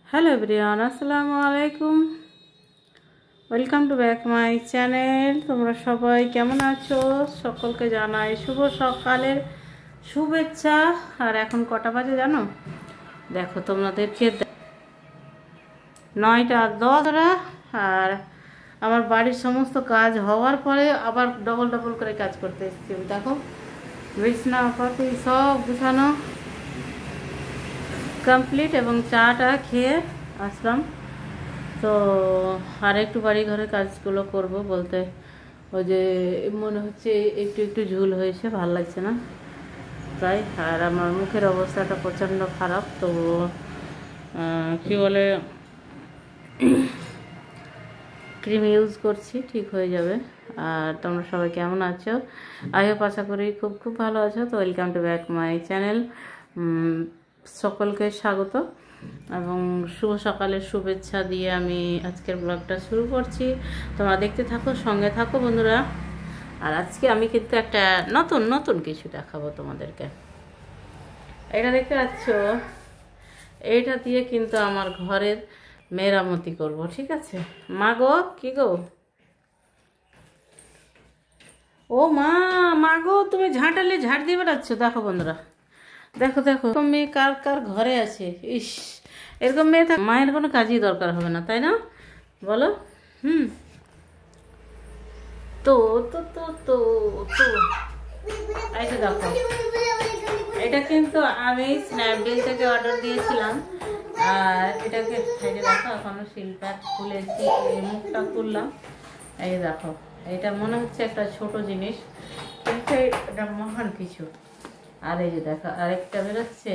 Hello everyone, আসসালামু আলাইকুম। Welcome to back my channel. তোমরা সবাই কেমন আছো? সকলকে জানাই শুভ সকালের শুভেচ্ছা। আর এখন কটা বাজে জানো? দেখো তোমাদেরকে 9:10। আর আমার বাড়ির সমস্ত কাজ হওয়ার পরে আবার ডবল ডবল করে কাজ করতে এসেছি। দেখো বিছনা পাতি সব গুছানো কমপ্লিট এবং চাটা খেয়ে আসলাম। তো আর একটু বাড়ি ঘরের কাজগুলো করব বলতে ওই যে মনে হচ্ছে একটু একটু ঝুল হয়েছে, ভালো লাগছে না তাই। আর আমার মুখের অবস্থাটা প্রচণ্ড খারাপ, তো কি বলে ক্রিম ইউজ করছি, ঠিক হয়ে যাবে। আর তোমরা সবাই কেমন আছো? আই হোপ আশা করি খুব খুব ভালো আছো। তো welcome to back my channel. সকলকে স্বাগত এবং শুভ সকালের শুভেচ্ছা দিয়ে আমি আজকের ব্লগটা শুরু করছি। তোমরা দেখতে থাকো, সঙ্গে থাকো বন্ধুরা। আর আজকে আমি কিন্তু একটা নতুন নতুন কিছু দেখাবো তোমাদেরকে। এটা দেখতে পাচ্ছ, এইটা দিয়ে কিন্তু আমার ঘরের মেরামতি করব, ঠিক আছে? মা গো, কি গো? ও মা, মা গো, তুমি ঝাঁটালে ঝাড় দিয়ে বেড়াচ্ছ। দেখো বন্ধুরা, দেখো দেখো মেয়ে কার কার ঘরে আছে। ইস, এরকম মেয়ে মায়ের কোনো কাজই দরকার হবে না, তাই না বলো? তো তো তো তো তো এইটা দেখো, এটা কিন্তু আমি স্ন্যাপডিল থেকে অর্ডার দিয়েছিলাম। আর এটাকে সাইডে দেখো, এখনো সিল প্যাক খুলেছি, মুখটা খুললাম। এই দেখো, এটা মনে হচ্ছে একটা ছোট জিনিস, কিন্তু এটা মহান কিছু। আর এই যে দেখো আরেকটা বেরোচ্ছে,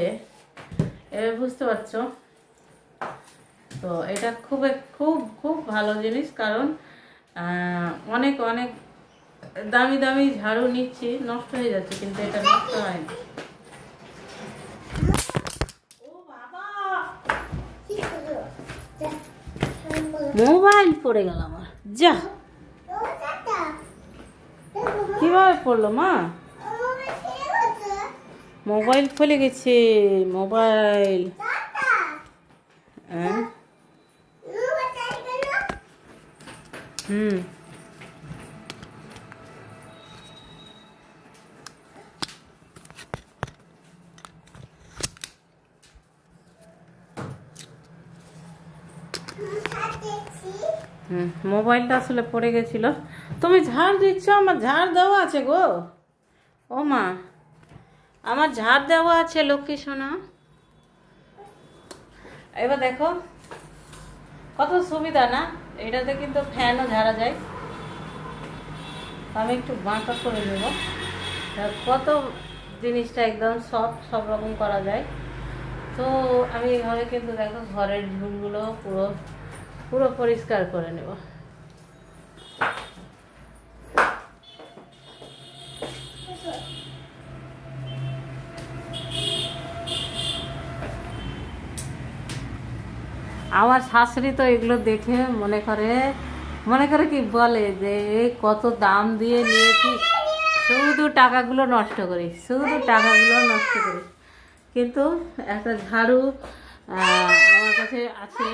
এবার বুঝতে পারছো? তো এটা খুব খুব খুব ভালো জিনিস, কারণ অনেক অনেক দামি দামি ঝাড়ু নিচ্ছি, নষ্ট হয়ে যাচ্ছে, কিন্তু এটা নষ্ট হয় না। মোবাইল পড়ে গেল আমার, যা কিভাবে পড়লো মা? মোবাইল ফেলে গেছে, মোবাইল। মোবাইলটা আসলে পড়ে গেছিল। তুমি ঝাড় দিচ্ছ? আমার ঝাড় দেওয়া আছে গো। ও মা, আমার ঝাড় দেওয়া আছে লক্ষ্মী সোনা। এবার দেখো কত সুবিধা না, এটাতে কিন্তু ফ্যানও ঝাড়া যায়। আমি একটু বাঁকা করে নেব, কত জিনিসটা একদম সব রকম করা যায়। তো আমি এইভাবে কিন্তু দেখো ঘরের ঝুলগুলো পুরো পুরো পরিষ্কার করে নেব। আমার শাশুড়ি তো এগুলো দেখে মনে করে কি বলে যে কত দাম দিয়ে নিয়েছি, শুধু টাকাগুলো নষ্ট করি, কিন্তু একটা ঝাড়ু আমার কাছে আছে,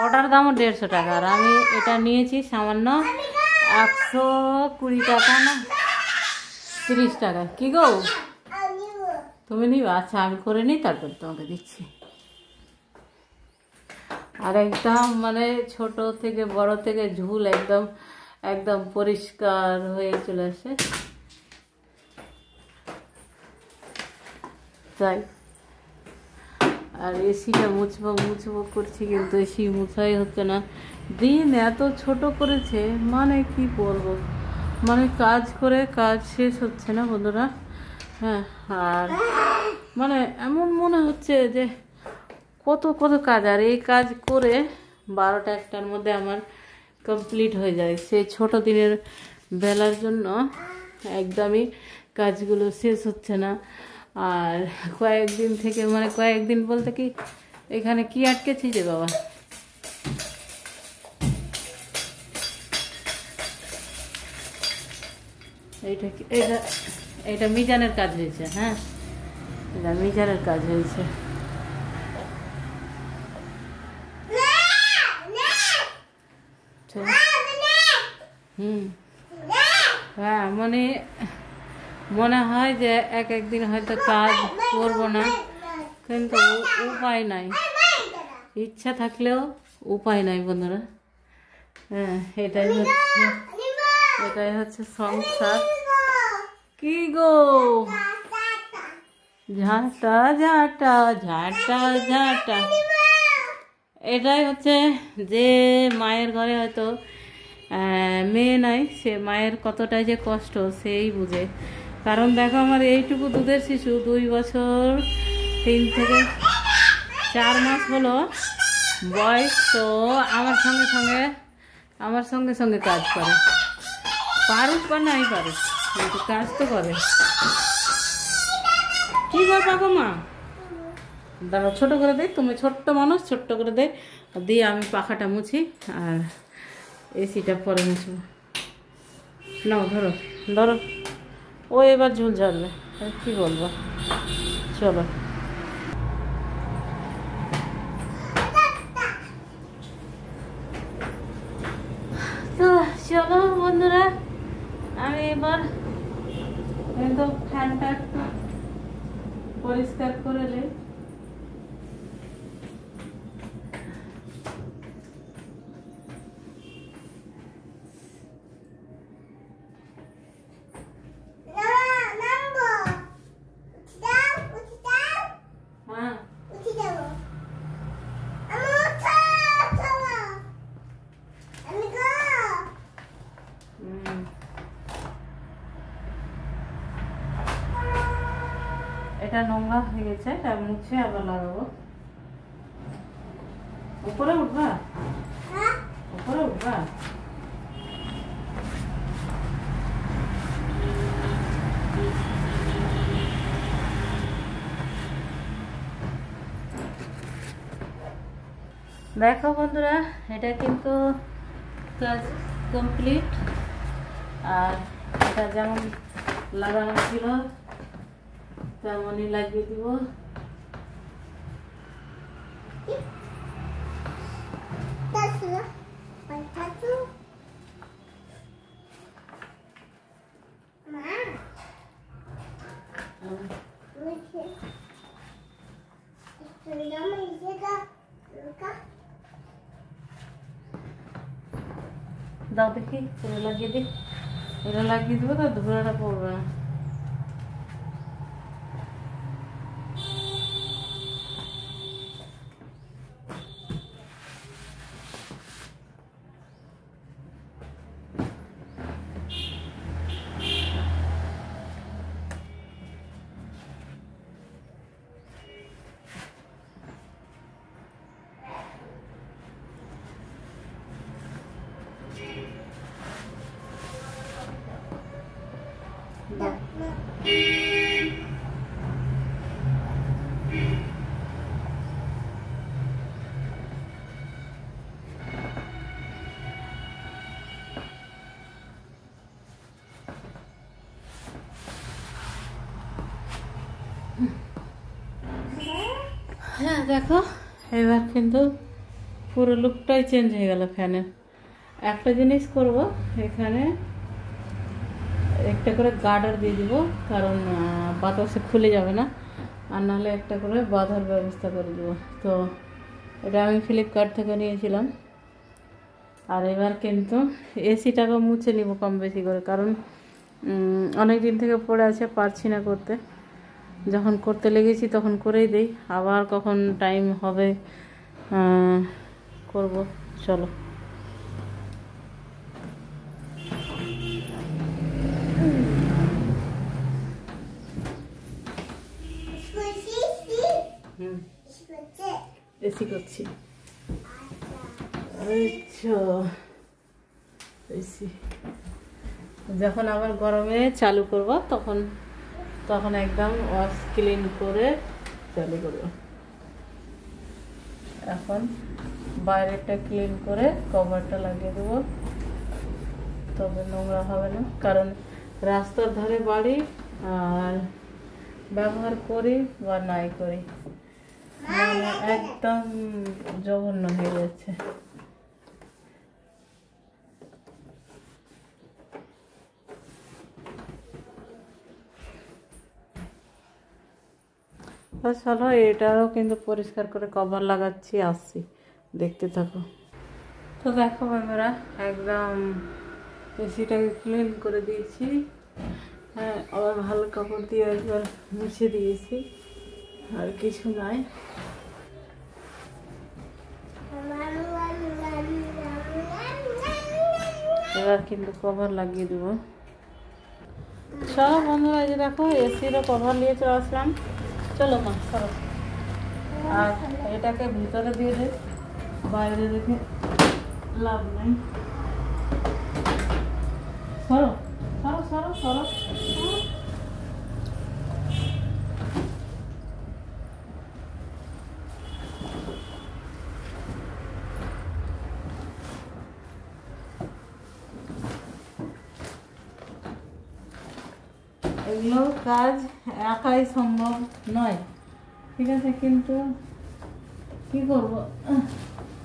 ওটার দামও 150 টাকা। আর আমি এটা নিয়েছি সামান্য 120 টাকা না 30 টাকা। কি গো, তুমি নিবা? আচ্ছা, আমি করে নিই, তারপর তোমাকে দিচ্ছি। আর একদম মানে ছোট থেকে বড় থেকে ঝুল একদম একদম পরিষ্কার হয়ে চলে আসে, তাই। আর এসিটা মুছবো করছি, কিন্তু এসি মুছাই হচ্ছে না। দিন এত ছোট করেছে, মানে কি বলবো, মানে কাজ করে কাজ শেষ হচ্ছে না বন্ধুরা। হ্যাঁ, আর মানে এমন মনে হচ্ছে যে কত কত কাজ, আর এই কাজ করে 12টা 1টার মধ্যে আমার কমপ্লিট হয়ে যায়। সেই ছোট দিনের বেলার জন্য একদমই কাজগুলো শেষ হচ্ছে না। আর কয়েকদিন থেকে, মানে কয়েকদিন বলতে কি, এখানে কি আটকেছি যে বাবা, এটা মিজানের কাজ হয়েছে। হ্যাঁ, এটা মিটারের কাজ হয়েছে। হ্যাঁ, মনে হয় যে একদিন হয়তো কাজ করবো না, কিন্তু উপায় নাই, ইচ্ছা থাকলেও উপায় নাই বন্ধুরা। হ্যাঁ, এটাই হচ্ছে সংসার। কি গো, ঝাঁটা ঝাঁটা ঝাঁটা ঝাঁটা, এটাই হচ্ছে যে মায়ের ঘরে হয়তো মেয়ে নাই, সে মায়ের কতটাই যে কষ্ট সেই বুঝে। কারণ দেখো, আমার এইটুকু দুধের শিশু 2 বছর 3 থেকে 4 মাস হলো বয়স, তো আমার সঙ্গে সঙ্গে কাজ করে, পারুক বা নাই পারুক, কিন্তু কাজ তো করে। কি করবা গো মা? দাঁড়া, ছোট করে দে, তুমি ছোট্ট মানুষ, ছোট্ট করে দে, দিয়ে আমি পাখাটা মুছি আর এসিটা পরে মুছবো। নাও, ধরো ধরো, ও এবার ঝুল ঝাড়বে, কি বলবো। চলো, তো চলো বন্ধুরা, আমি এবার কিন্তু ফ্যানটা একটু পরিষ্কার করে নেই। এটা নোংরা হয়ে গেছে, এটা মুছে আবার লাগাবো। উপরে উঠবা, উপরে উঠবা। দেখো বন্ধুরা, এটা কিন্তু কাজ কমপ্লিট, আর এটা যেমন লাগানো ছিল তেমনই লাগিয়ে দিব। দাও দেখি, এটা লাগিয়ে দিই, এটা লাগিয়ে দেবো তো ধুলাটা পড়বে না। হ্যাঁ দেখো, এবার কিন্তু পুরো লুকটাই চেঞ্জ হয়ে গেল ফ্যানের। একটা জিনিস করব, এখানে একটা করে গার্ডার দিয়ে দিব, কারণ বাতাসে খুলে যাবে না, আর নাহলে একটা করে বাঁধার ব্যবস্থা করে দেবো। তো এটা আমি ফ্লিপকার্ট থেকে নিয়েছিলাম। আর এবার কিন্তু এসিটাকে মুছে নিব কম বেশি করে, কারণ অনেক দিন থেকে পড়ে আছে, পারছি না করতে। যখন করতে লেগেছি তখন করেই দেই, আবার কখন টাইম হবে করব। চলো, এসি করছি। আচ্ছা, এসি যখন আবার গরমে চালু করব তখন একদম ওয়াশ ক্লিন করে চালু করব। এখন বাইরেটা ক্লিন করে কভারটা লাগিয়ে দেবো, তবে নোংরা হবে না, কারণ রাস্তার ধারে বাড়ি আর ব্যবহার করি বা নাই করি, মানে একদম জঘন্য হয়ে যাচ্ছে। চলো এটাও কিন্তু পরিষ্কার করে কভার লাগাচ্ছি, আসছি, দেখতে থাকো। তো দেখো বন্ধুরা, একদম এসিটাকে ক্লিন করে দিয়েছি। হ্যাঁ, আবার ভালো কাপড় দিয়ে একবার মুছে দিয়েছি, আর কিছু নাই। এবার কিন্তু কভার লাগিয়ে দেবো। চলো বন্ধুরা, এই যে দেখো এসিরও কভার নিয়ে চলে আসলাম। চলো মা চলো, আর এটাকে ভিতরে দিয়ে দে, বাইরে রেখে লাভ নাই। সরো সরো সরো সরো। এগুলো কাজ একাই সম্ভব নয়, ঠিক আছে, কিন্তু কি করব,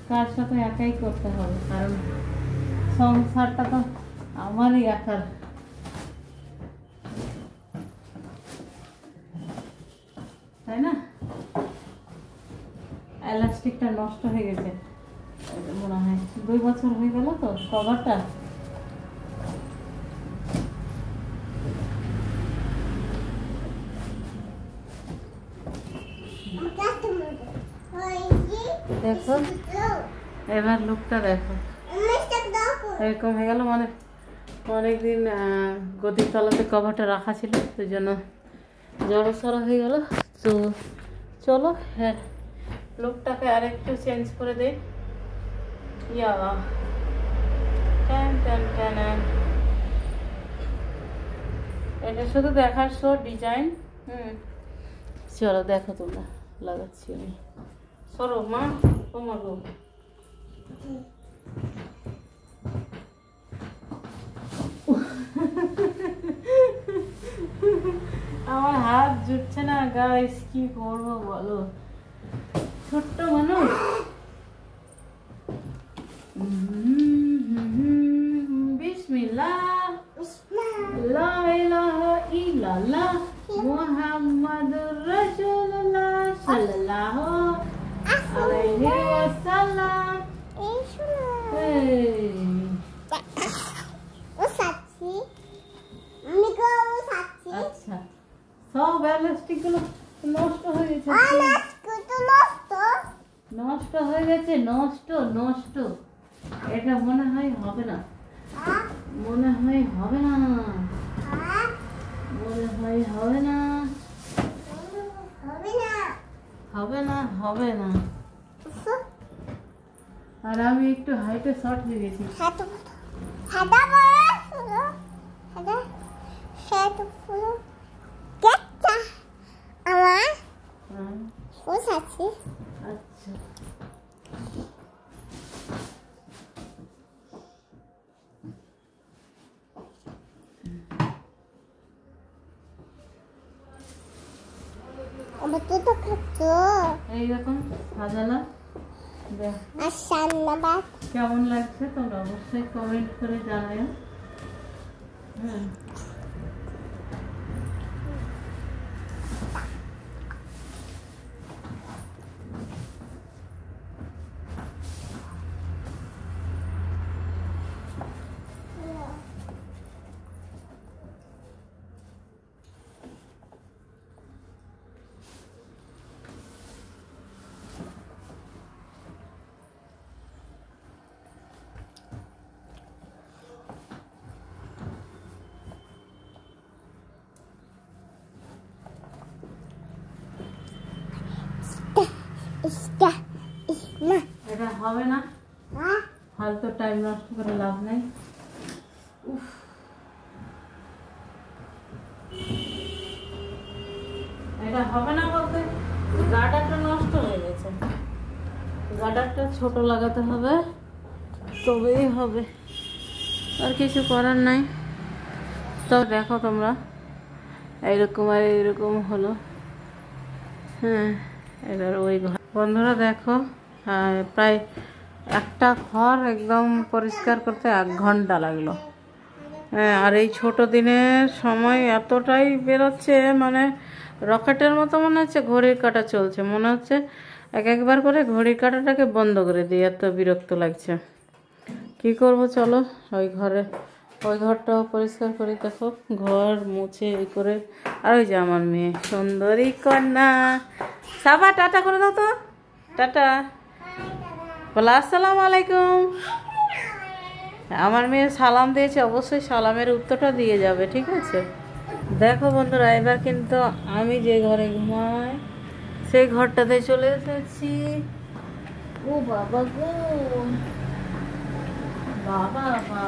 কাজটা তো একাই করতে হবে, কারণ সংসারটা তো আমারই একার। তাই না? এলাস্টিকটা নষ্ট হয়ে গেছে মনে হয়, 2 বছর হয়ে গেল তো কভারটা। দেখো এবার লুকটা দেখো, এরকম হয়ে গেল, মানে অনেকদিন গদির তলাতে কভারটা রাখা ছিল, সেই জন্য জড়ো সড়ো হয়ে গেল। তো চলো হ্যাঁ, লুকটাকে আরেকটু চেঞ্জ করে দেই। ইয়া এটা শুধু দেখার শো ডিজাইন। চলো দেখো তোমরা, লাগাচ্ছি আমি। সরো মা, তোমার গো। আমার হাত জুটছে না গাইস, কি করবো বলো, ছোট্ট মানুষ। বিসমিল্লাহ, লা ইলাহা ইল্লাল্লাহ, মুহাম্মাদুর রাসূলুল্লাহ সাল্লাল্লাহু আলাইহি ওয়াসাল্লাম। আচ্ছা, সব এলাস্টিক গুলো নষ্ট হয়ে গেছে, নষ্ট হয়ে গেছে, নষ্ট নষ্ট। এটা মনে হয় হবে না, মনে হয় হবে না, মনে হয় হবে না, হবে না, হবে না। আর আমি একটু হাইটে শর্ট হয়ে গেছি। আচ্ছা এইরকম সাজালাম, কেমন লাগছে তোমরা অবশ্যই কমেন্ট করে জানাও। হ্যাঁ, এটা হবে না, ফালতু টাইম নষ্ট করে লাভ নাই। এটা হবে না বলতে গার্ডারটা নষ্ট হয়ে গেছে, গার্ডারটা ছোট লাগাতে হবে, তবেই হবে, আর কিছু করার নাই। তো দেখো তোমরা, এইরকম আর এইরকম হলো। হ্যাঁ, এবার ওই ঘর বন্ধুরা দেখো, প্রায় একটা ঘর একদম পরিষ্কার করতে 1 ঘন্টা লাগলো। হ্যাঁ, আর এই ছোট দিনের সময় এতটাই বেরোচ্ছে, মানে রকেটের মতো মনে হচ্ছে ঘড়ির কাঁটা চলছে, মনে হচ্ছে একবার করে ঘড়ির কাঁটাটাকে বন্ধ করে দিই, এত বিরক্ত লাগছে। কি করব, চলো ওই ঘরটাও পরিষ্কার করি। দেখো ঘর মুছে এই করে। আর ওই যে আমার মেয়ে সুন্দরী কন্যা, সাবা টাটা করে দাও তো, টাটা বলো, আসসালামু আলাইকুম। আমার মেয়ে সালাম দিয়েছে, অবশ্যই সালামের উত্তরটা দিয়ে যাবে, ঠিক আছে? দেখো বন্ধুরা, এবার কিন্তু আমি যে ঘরে ঘুমাই সেই ঘরটাতে চলে এসেছি। ও বাবা গো, বাবা বাবা,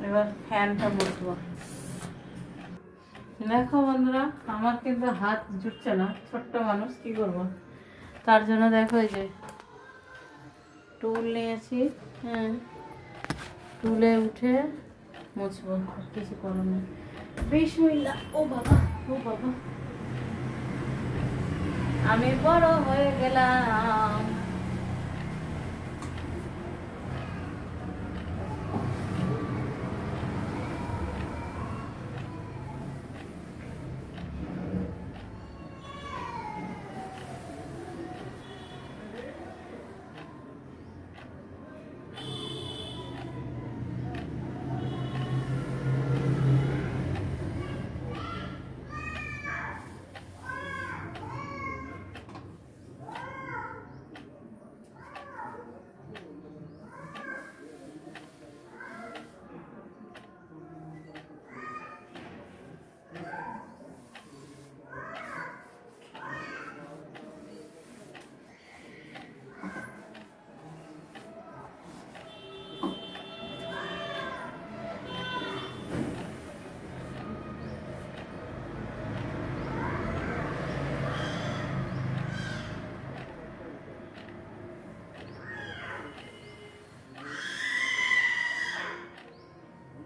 এবার ফ্যানটা বসবো। দেখো বন্ধুরা, আমার কিন্তু হাত জুটছে না, ছোট্ট মানুষ, কি করব? তার জন্য দেখো এই যে টুল নিয়েছি। হ্যাঁ, টুলে উঠে মুছবো, কিছু করো না। বিসমিল্লাহ। ও বাবা, ও বাবা, আমি বড় হয়ে গেলাম।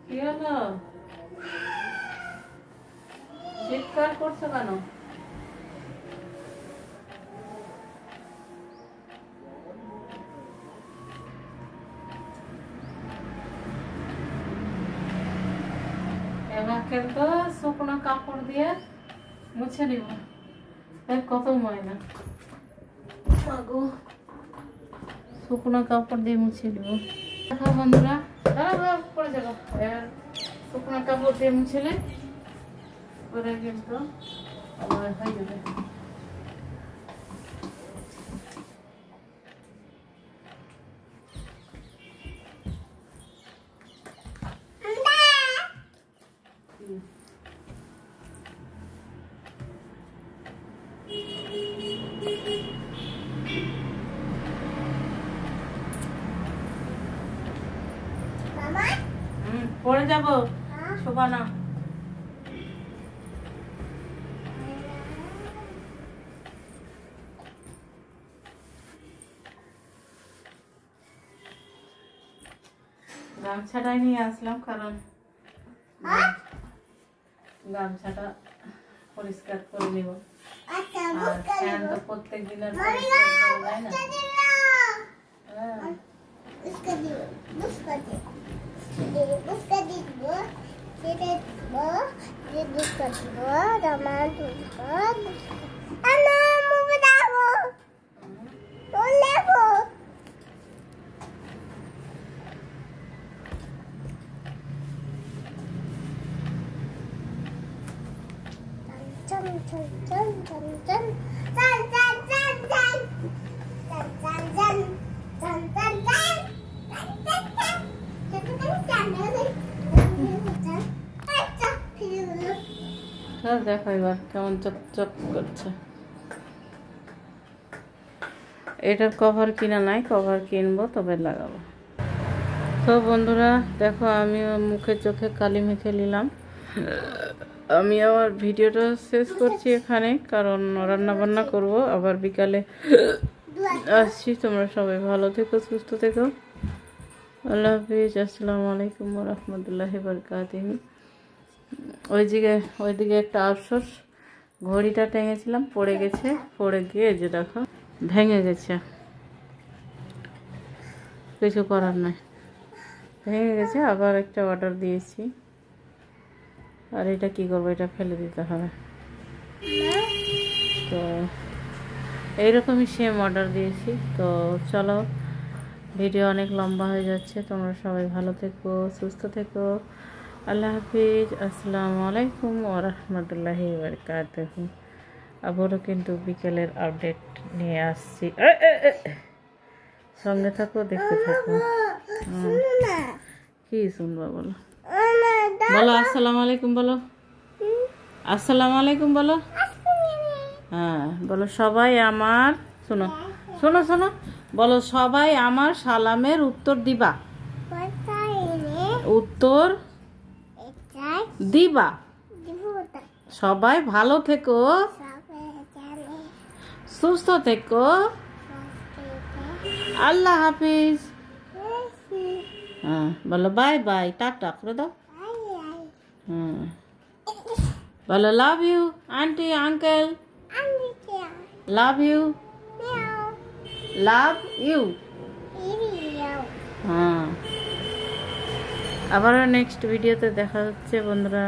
কি হলো, চিৎকার করছো কেন? এবার কিন্তু শুকনো কাপড় দিয়ে মুছে নিব। কত ময়লা, মাগো, শুকনো কাপড় দিয়ে মুছে নিব। দেখো বন্ধুরা, দাঁড়া পড়ে যাবো। শুকনো কাপড় দিয়ে মুছলে পরে কিন্তু আবার হয়ে যাবে। পড়ে যাবো, শোভা না। গামছাটাই নিয়ে আসলাম, কারণ গামছাটা পরিষ্কার করে নিব। আর ফ্যান তো প্রত্যেক দিনের পরিষ্কার করা যায় না। দেখো এবার কেমন চকচক করছে। এটার কভার কিনা নাই, কভার কিনবো তবে লাগাবো। তো বন্ধুরা দেখো, আমি মুখে চোখে কালি মেখে নিলাম। আমি আবার ভিডিওটা শেষ করছি এখানে, কারণ রান্না বান্না করব, আবার বিকালে আসছি। তোমরা সবাই ভালো থেকো, সুস্থ থেকো। আল্লাহ হাফিজ। আসসালামু আলাইকুম ওয়া রাহমাতুল্লাহি ওয়া বারাকাতুহু। ওইদিকে একটা আফসোস, ঘড়িটা টেঙেছিলাম, পড়ে গেছে, পড়ে গিয়ে যে দেখো ভেঙে গেছে। কিছু করার নাই, ভেঙে গেছে। আবার একটা অর্ডার দিয়েছি, আর এটা কি করবো, এটা ফেলে দিতে হবে। তো এইরকমই সেম অর্ডার দিয়েছি। তো চলো, ভিডিও অনেক লম্বা হয়ে যাচ্ছে। তোমরা সবাই ভালো থেকো, সুস্থ থেকো। আল্লাহ হাফিজ। আসসালামু আলাইকুম ওয়া রাহমাতুল্লাহি ওয়া বারাকাতুহু। আবারও কিন্তু বিকেলের আপডেট নিয়ে আসছি। সঙ্গে থাকো, দেখতে থাকো। কি শুনবো বলো, বলো আসসালামু আলাইকুম, বলো আসসালামু আলাইকুম, বলো। হ্যাঁ বলো, সবাই আমার শোনো শোনো শোনো, বলো সবাই আমার সালামের উত্তর দিবা, উত্তর দিবা। সবাই ভালো থেকো, সুস্থ থেকো। আল্লাহ হাফিজ। হ্যাঁ বলো বাই বাই, টাটা করে দাও। বলো love you auntie uncle, love you, love you. হ্যাঁ, আবারও নেক্সট ভিডিওতে দেখা হচ্ছে বন্ধুরা।